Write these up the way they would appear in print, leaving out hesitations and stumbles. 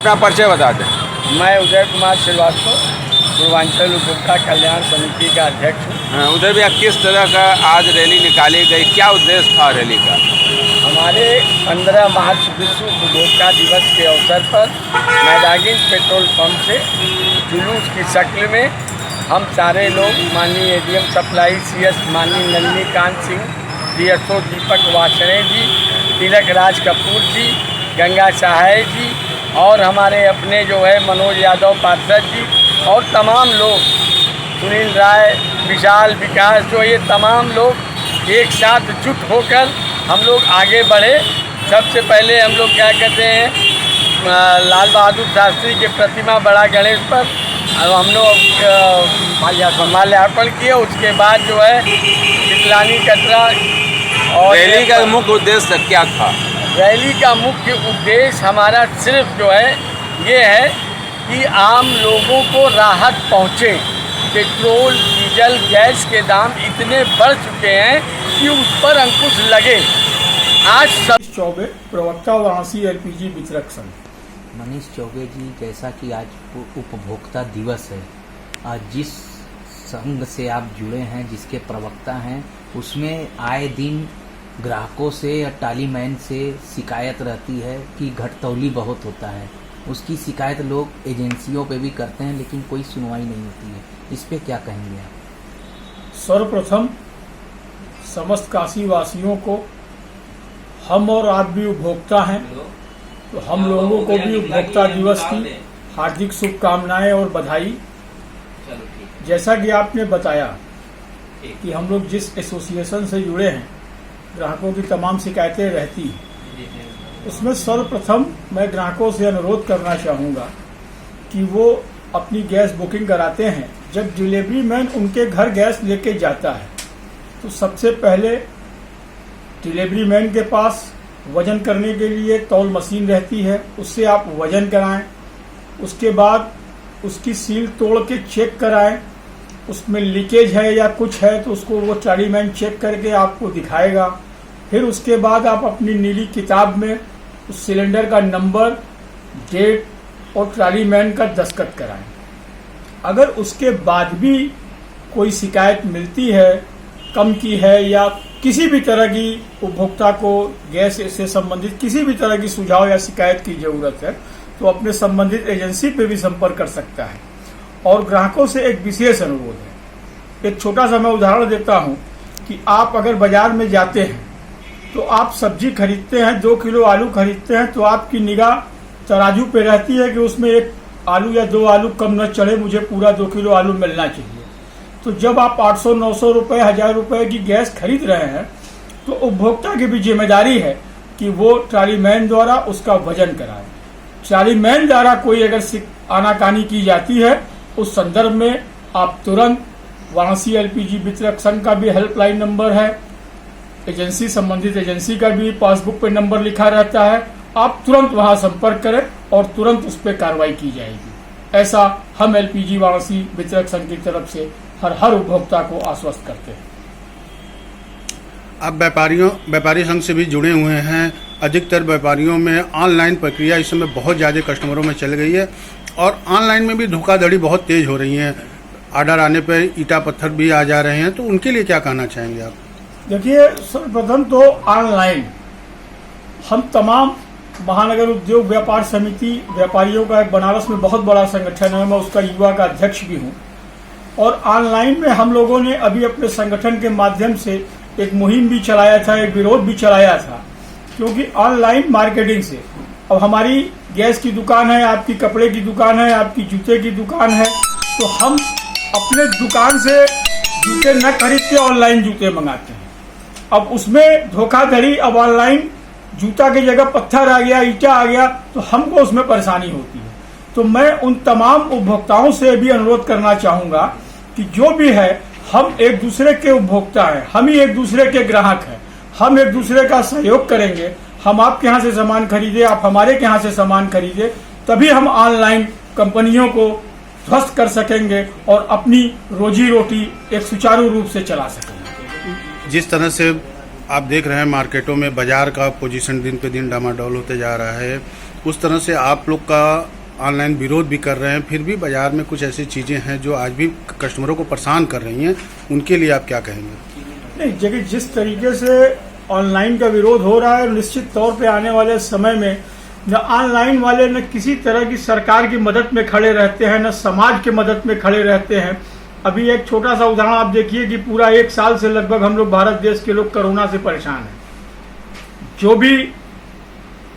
अपना परिचय बता दें। मैं उदय कुमार श्रीवास्तव पूर्वांचल उपभोक्ता कल्याण समिति का अध्यक्ष हूँ। उदय भैया, किस तरह का आज रैली निकाली गई, क्या उद्देश्य था रैली का? हमारे 15 मार्च विश्व उपभोक्ता दिवस के अवसर पर मैदागिन पेट्रोल पंप से जुलूस की शक्ल में हम सारे लोग माननीय एडीएम सप्लाई CS माननीय नलिनीकांत सिंह, DSO दीपक वासणे जी, तिलक राज कपूर जी, गंगा सहाय जी और हमारे अपने जो है मनोज यादव पार्षद जी और तमाम लोग, सुनील राय, विशाल, विकास, जो ये तमाम लोग एक साथ जुट होकर हम लोग आगे बढ़े। सबसे पहले हम लोग क्या कहते हैं, लाल बहादुर शास्त्री की प्रतिमा बड़ा गणेश पर हम लोग माल्यार्पण किए। उसके बाद जो है चितलानी कटरा और रैली का मुख्य उद्देश्य क्या था? रैली का मुख्य उद्देश्य हमारा सिर्फ जो है ये है कि आम लोगों को राहत पहुँचे। पेट्रोल, डीजल, गैस के दाम इतने बढ़ चुके हैं कि उस पर अंकुश लगे। आज सब चौबे, प्रवक्ता वाराणसी LPG वितरक संघ। मनीष चौबे जी, जैसा कि आज उपभोक्ता दिवस है, आज जिस संघ से आप जुड़े हैं, जिसके प्रवक्ता हैं, उसमें आए दिन ग्राहकों से या टालीमैन से शिकायत रहती है कि घटतौली बहुत होता है। उसकी शिकायत लोग एजेंसियों पे भी करते हैं, लेकिन कोई सुनवाई नहीं होती है। इस पे क्या कहेंगे आप? सर्वप्रथम समस्त काशी वासियों को, हम और आप भी उपभोक्ता हैं, तो हम लोगों को भी उपभोक्ता दिवस की हार्दिक शुभकामनाएं और बधाई। जैसा कि आपने बताया कि हम लोग जिस एसोसिएशन से जुड़े हैं, ग्राहकों की तमाम शिकायतें रहती हैं, उसमें सर्वप्रथम मैं ग्राहकों से अनुरोध करना चाहूँगा कि वो अपनी गैस बुकिंग कराते हैं। जब डिलीवरी मैन उनके घर गैस लेके जाता है तो सबसे पहले डिलीवरी मैन के पास वजन करने के लिए तौल मशीन रहती है, उससे आप वजन कराएं। उसके बाद उसकी सील तोड़ के चेक कराएं, उसमें लीकेज है या कुछ है तो उसको वो ट्राली मैन चेक करके आपको दिखाएगा। फिर उसके बाद आप अपनी नीली किताब में उस सिलेंडर का नंबर, डेट और ट्राली मैन का दस्तखत कराएं। अगर उसके बाद भी कोई शिकायत मिलती है, कम की है या किसी भी तरह की उपभोक्ता को गैस से संबंधित किसी भी तरह की सुझाव या शिकायत की जरूरत है, तो अपने संबंधित एजेंसी पे भी संपर्क कर सकता है। और ग्राहकों से एक विशेष अनुरोध है। एक छोटा सा मैं उदाहरण देता हूं कि आप अगर बाजार में जाते हैं तो आप सब्जी खरीदते हैं, 2 किलो आलू खरीदते हैं, तो आपकी निगाह तराजू पे रहती है कि उसमें 1 आलू या 2 आलू कम न चढ़े, मुझे पूरा 2 किलो आलू मिलना चाहिए। तो जब आप 800-900 रुपए, 1000 रुपए की गैस खरीद रहे हैं, तो उपभोक्ता की भी जिम्मेदारी है कि वो ट्राली मैन द्वारा उसका वजन कराए। ट्राली मैन द्वारा कोई अगर आनाकानी की जाती है, उस संदर्भ में आप तुरंत वाराणसी LPG वितरक संघ का भी हेल्पलाइन नंबर है, एजेंसी, संबंधित एजेंसी का भी पासबुक पे नंबर लिखा रहता है, आप तुरंत वहां संपर्क करें और तुरंत उस पर कार्रवाई की जाएगी। ऐसा हम LPG वाराणसी वितरक संघ की तरफ से हर उपभोक्ता को आश्वस्त करते हैं। आप व्यापारी संघ से भी जुड़े हुए हैं। अधिकतर व्यापारियों में ऑनलाइन प्रक्रिया इस समय बहुत ज़्यादा कस्टमरों में चल गई है और ऑनलाइन में भी धोखाधड़ी बहुत तेज हो रही है। ऑर्डर आने पर ईटा पत्थर भी आ जा रहे हैं, तो उनके लिए क्या कहना चाहेंगे आप? देखिए, सर्वप्रथम तो ऑनलाइन हम तमाम महानगर उद्योग व्यापार समिति व्यापारियों का एक बनारस में बहुत बड़ा संगठन है, मैं उसका युवा का अध्यक्ष भी हूँ। और ऑनलाइन में हम लोगों ने अभी अपने संगठन के माध्यम से एक मुहिम भी चलाया था, एक विरोध भी चलाया था, क्योंकि ऑनलाइन मार्केटिंग से अब हमारी गैस की दुकान है, आपकी कपड़े की दुकान है, आपकी जूते की दुकान है, तो हम अपने दुकान से जूते न खरीद के ऑनलाइन जूते मंगाते हैं। अब उसमें धोखाधड़ी, अब ऑनलाइन जूता की जगह पत्थर आ गया, ईटा आ गया, तो हमको उसमें परेशानी होती है। तो मैं उन तमाम उपभोक्ताओं से भी अनुरोध करना चाहूंगा कि जो भी है, हम एक दूसरे के उपभोक्ता हैं, हम ही एक दूसरे के ग्राहक हैं, हम एक दूसरे का सहयोग करेंगे। हम आपके यहाँ से सामान खरीदे, आप हमारे के यहाँ से सामान खरीदे, तभी हम ऑनलाइन कंपनियों को ध्वस्त कर सकेंगे और अपनी रोजी रोटी एक सुचारू रूप से चला सकेंगे। जिस तरह से आप देख रहे हैं मार्केटों में बाजार का पोजीशन दिन पे दिन डामाडोल होते जा रहा है उस तरह से आप लोग का ऑनलाइन विरोध भी कर रहे हैं, फिर भी बाजार में कुछ ऐसी चीज़ें हैं जो आज भी कस्टमरों को परेशान कर रही हैं, उनके लिए आप क्या कहेंगे? नहीं, जगह जिस तरीके से ऑनलाइन का विरोध हो रहा है, निश्चित तौर पे आने वाले समय में न ऑनलाइन वाले न किसी तरह की सरकार की मदद में खड़े रहते हैं, न समाज के मदद में खड़े रहते हैं। अभी एक छोटा सा उदाहरण आप देखिए कि पूरा 1 साल से लगभग हम लोग भारत देश के लोग कोरोना से परेशान हैं। जो भी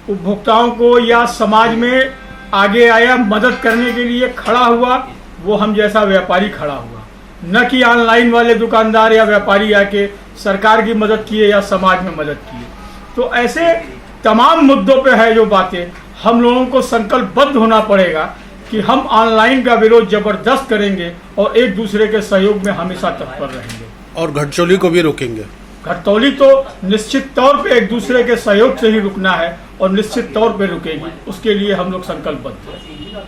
उपभोक्ताओं को या समाज में आगे आया मदद करने के लिए खड़ा हुआ, वो हम जैसा व्यापारी खड़ा हुआ, न कि ऑनलाइन वाले दुकानदार या व्यापारी आके सरकार की मदद किए या समाज में मदद किए। तो ऐसे तमाम मुद्दों पे है जो बातें, हम लोगों को संकल्पबद्ध होना पड़ेगा कि हम ऑनलाइन का विरोध जबरदस्त करेंगे और एक दूसरे के सहयोग में हमेशा तत्पर रहेंगे। और घटचोली को भी रोकेंगे? घटतौली तो निश्चित तौर पे एक दूसरे के सहयोग से ही रुकना है और निश्चित तौर पे रुकेगी, उसके लिए हम लोग संकल्पबद्ध हैं।